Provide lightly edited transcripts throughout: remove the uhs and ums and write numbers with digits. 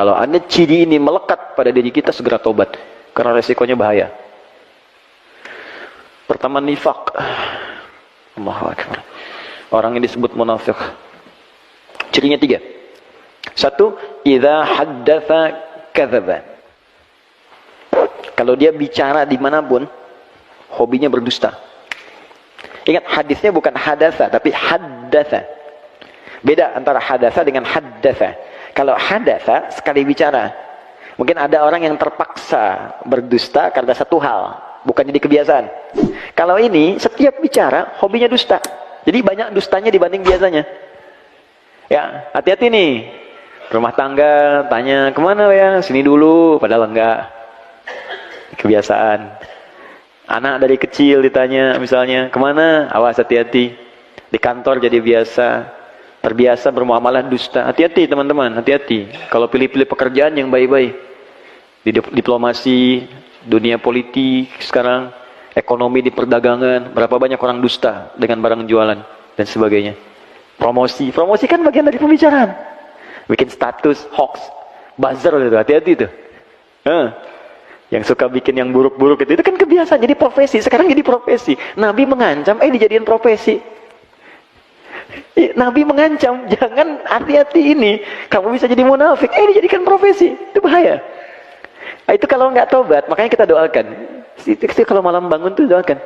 Kalau ada ciri ini melekat pada diri kita, segera tobat. Karena resikonya bahaya. Pertama, nifak. Allahu Akbar. Orang yang disebut munafik. Cirinya 3. 1, idza haddatsa kadzaba. Kalau dia bicara dimanapun, hobinya berdusta. Ingat, hadisnya bukan hadasa, tapi haddatsa. Beda antara hadasa dengan haddatsa. Kalau hadasa, sekali bicara. Mungkin ada orang yang terpaksa berdusta karena satu hal, bukan jadi kebiasaan. Kalau ini, setiap bicara, hobinya dusta. Jadi banyak dustanya dibanding biasanya. Ya, hati-hati nih. Rumah tangga, tanya, kemana ya? Sini dulu, padahal enggak. Kebiasaan. Anak dari kecil ditanya misalnya, kemana? Awas, hati-hati. Di kantor jadi biasa. Terbiasa bermuamalah dusta. Hati-hati teman-teman, hati-hati. Kalau pilih-pilih pekerjaan yang baik-baik. Di diplomasi, dunia politik sekarang, ekonomi di perdagangan, berapa banyak orang dusta dengan barang jualan dan sebagainya. Promosi kan bagian dari pembicaraan. Bikin status, hoax, buzzer itu, hati-hati itu. Yang suka bikin yang buruk-buruk itu kan kebiasaan, jadi profesi. Sekarang jadi profesi. Nabi mengancam, dijadiin profesi. Nabi mengancam, jangan, hati-hati ini. Kamu bisa jadi munafik, dijadikan profesi. Itu bahaya. Itu kalau nggak tobat, makanya kita doakan. Itu kalau malam bangun tuh doakan.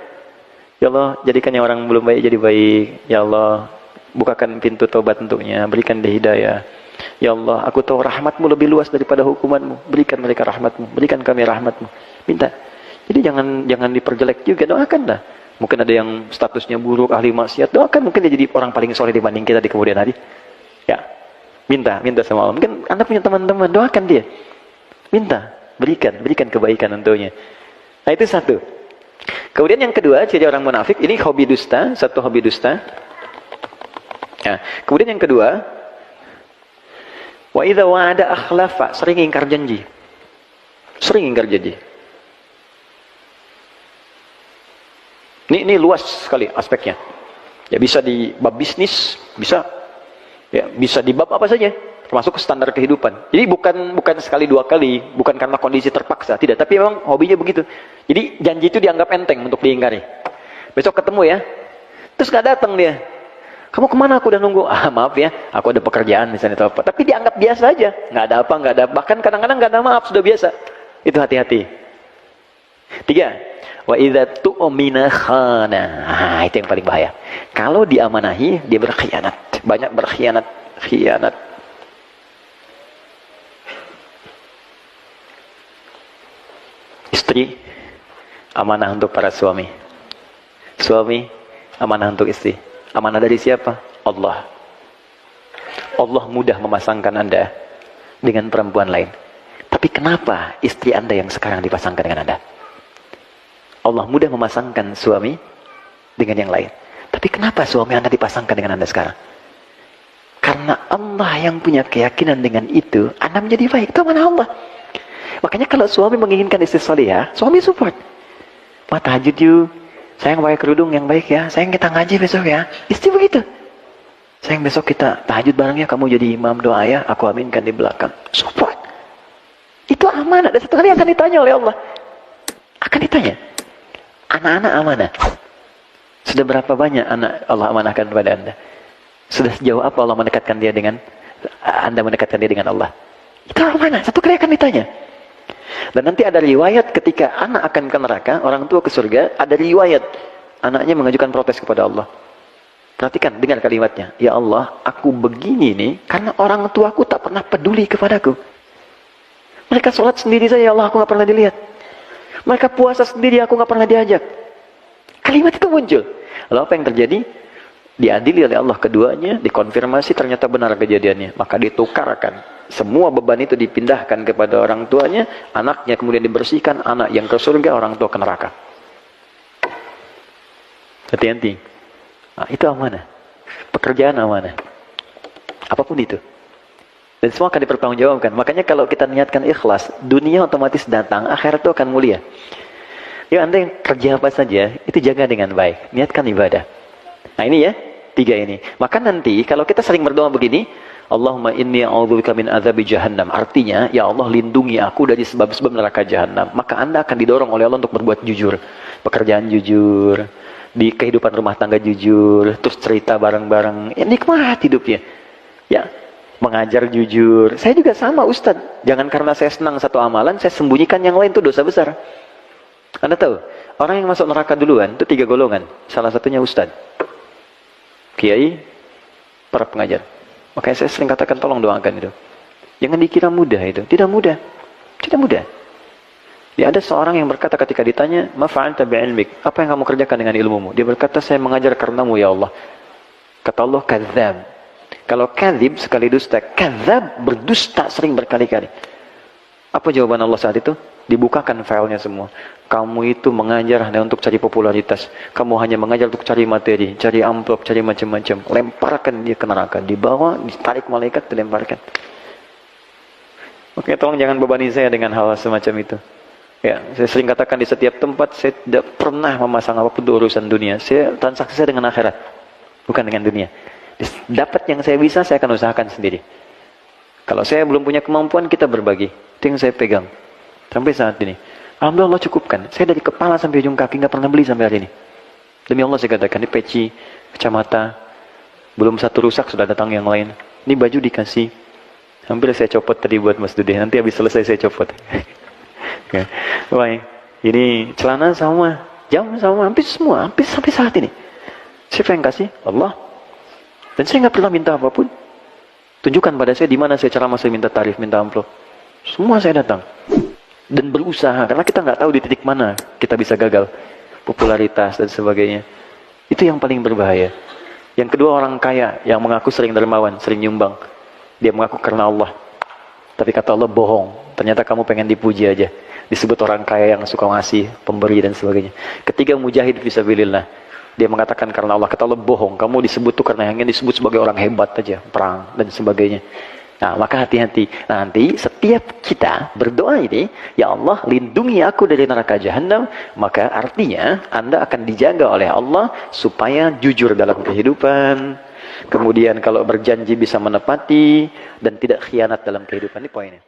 Ya Allah, jadikan yang orang belum baik jadi baik. Ya Allah, bukakan pintu tobat untuknya, berikan dia hidayah. Ya Allah, aku tahu rahmatmu lebih luas daripada hukumanmu. Berikan mereka rahmatmu, berikan kami rahmatmu. Minta. Jadi jangan diperjelek juga, doakanlah. Mungkin ada yang statusnya buruk, ahli maksiat, doakan. Mungkin dia jadi orang paling soleh dibanding kita di kemudian hari. Ya, minta sama Allah. Mungkin Anda punya teman-teman, doakan dia. Minta, berikan kebaikan untuknya. Nah, itu 1. Kemudian yang kedua, ciri orang munafik, ini hobi dusta, 1 hobi dusta. Nah, kemudian yang kedua, wa idza wa'ada akhlafa, sering ingkar janji. Ini luas sekali aspeknya. Ya, bisa di bab bisnis, bisa di bab apa saja, termasuk standar kehidupan. Jadi bukan sekali 2 kali, bukan karena kondisi terpaksa, tidak, tapi memang hobinya begitu. Jadi janji itu dianggap enteng untuk diingkari. Besok ketemu ya, terus nggak datang dia. Kamu kemana? Aku udah nunggu. Maaf ya, aku ada pekerjaan misalnya atau apa. Tapi dianggap biasa aja. Nggak ada apa. Bahkan kadang-kadang nggak ada maaf, sudah biasa. Itu hati-hati. 3. Wa idza tu'mina khana. Itu yang paling bahaya. Kalau diamanahi, dia berkhianat. Banyak berkhianat. Istri, amanah untuk para suami. Suami, amanah untuk istri. Amanah dari siapa? Allah. Allah mudah memasangkan Anda dengan perempuan lain. Tapi kenapa istri Anda yang sekarang dipasangkan dengan Anda? Allah mudah memasangkan suami dengan yang lain. Tapi kenapa suami Anda dipasangkan dengan Anda sekarang? Karena Allah yang punya keyakinan dengan itu, Anda menjadi baik. Itu amanah Allah. Makanya kalau suami menginginkan istri salihah, suami support. Tahajud yuk. Sayang pakai kerudung yang baik ya. Sayang kita ngaji besok ya. Istri begitu. Sayang besok kita tahajud bareng ya. Kamu jadi imam, doa ya. Aku aminkan di belakang. Support. Itu amanah. Dan satu kali akan ditanya oleh Allah. Akan ditanya. Anak-anak amanah. Sudah berapa banyak anak Allah amanahkan kepada Anda? Sudah sejauh apa Allah mendekatkan dia dengan Anda mendekatkan dia dengan Allah? Itu amanah. Satu kali akan ditanya. Dan nanti ada riwayat ketika anak akan ke neraka, orang tua ke surga, ada riwayat anaknya mengajukan protes kepada Allah. Perhatikan, dengar kalimatnya. Ya Allah, aku begini nih karena orang tuaku tak pernah peduli kepadaku. Mereka sholat sendiri saja, ya Allah, aku gak pernah dilihat. Mereka puasa sendiri, aku gak pernah diajak. Kalimat itu muncul. Lalu apa yang terjadi? Diadili oleh Allah keduanya, dikonfirmasi ternyata benar kejadiannya. Maka ditukarkan. Semua beban itu dipindahkan kepada orang tuanya, anaknya kemudian dibersihkan, anak yang ke surga, orang tua ke neraka. Hati-hati. Nah, itu amanah. Pekerjaan amanah. Apapun itu. Dan semua akan dipertanggungjawabkan. Makanya kalau kita niatkan ikhlas, dunia otomatis datang, akhirat itu akan mulia. Ya, Anda yang kerja apa saja, itu jaga dengan baik. Niatkan ibadah. Nah ini ya, 3 ini. Maka nanti kalau kita sering berdoa begini, Allahumma inni a'udzubika min adzabi jahannam. Artinya, ya Allah lindungi aku dari sebab-sebab neraka jahannam. Maka Anda akan didorong oleh Allah untuk berbuat jujur. Pekerjaan jujur, di kehidupan rumah tangga jujur, terus cerita bareng-bareng. Ya nikmat hidupnya. Ya, mengajar jujur. Saya juga sama Ustadz. Jangan karena saya senang satu amalan, saya sembunyikan yang lain, itu dosa besar. Anda tahu, orang yang masuk neraka duluan itu 3 golongan. Salah satunya Ustadz, kiai, para pengajar. Makanya saya sering katakan tolong doakan itu. Jangan dikira mudah itu. Tidak mudah. Tidak mudah. Ya, ada seorang yang berkata ketika ditanya, "Ma fa'alta bi'ilmik?" Apa yang kamu kerjakan dengan ilmumu? Dia berkata, "Saya mengajar karenamu ya Allah." Kata Allah, "Kadzdzab." Kalau kadzib sekali dusta, kadzdzab berdusta sering berkali-kali. Apa jawaban Allah saat itu? Dibukakan filenya semua. Kamu itu mengajar hanya untuk cari popularitas. Kamu hanya mengajar untuk cari materi, cari amplop, cari macam-macam. Lemparkan dia ke neraka. Dibawa, ditarik malaikat, dilemparkan. Oke, tolong jangan bebani saya dengan hal semacam itu. Ya, saya sering katakan di setiap tempat, saya tidak pernah memasang apapun untuk urusan dunia. Transaksi saya dengan akhirat, bukan dengan dunia. Dapat yang saya bisa, saya akan usahakan sendiri. Kalau saya belum punya kemampuan, kita berbagi. Itu yang saya pegang. Sampai saat ini. Alhamdulillah Allah cukupkan. Saya dari kepala sampai ujung kaki nggak pernah beli sampai hari ini. Demi Allah saya katakan, ini peci, kacamata, belum satu rusak sudah datang yang lain. Ini baju dikasih. Hampir saya copot tadi buat Mas Dude. Nanti habis selesai saya copot. Ya. Baik. Ini celana sama, jam sama, hampir semua, hampir sampai saat ini. Siapa yang kasih? Allah. Dan saya nggak pernah minta apapun. Tunjukkan pada saya di mana saya ceramah, saya minta tarif, minta amplop. Semua saya datang. Dan berusaha, karena kita nggak tahu di titik mana kita bisa gagal. Popularitas dan sebagainya. Itu yang paling berbahaya. Yang kedua, orang kaya yang mengaku sering dermawan, sering nyumbang. Dia mengaku karena Allah. Tapi kata Allah, bohong. Ternyata kamu pengen dipuji aja. Disebut orang kaya yang suka ngasih, pemberi dan sebagainya. Ketiga, mujahid fisabilillah. Dia mengatakan karena Allah. Kata Allah, bohong. Kamu disebut tuh karena yang disebut sebagai orang hebat aja. Perang dan sebagainya. Nah, maka hati-hati. Nanti setiap kita berdoa ini, ya Allah lindungi aku dari neraka jahanam, maka artinya Anda akan dijaga oleh Allah supaya jujur dalam kehidupan. Kemudian kalau berjanji bisa menepati dan tidak khianat dalam kehidupan. Ini poinnya.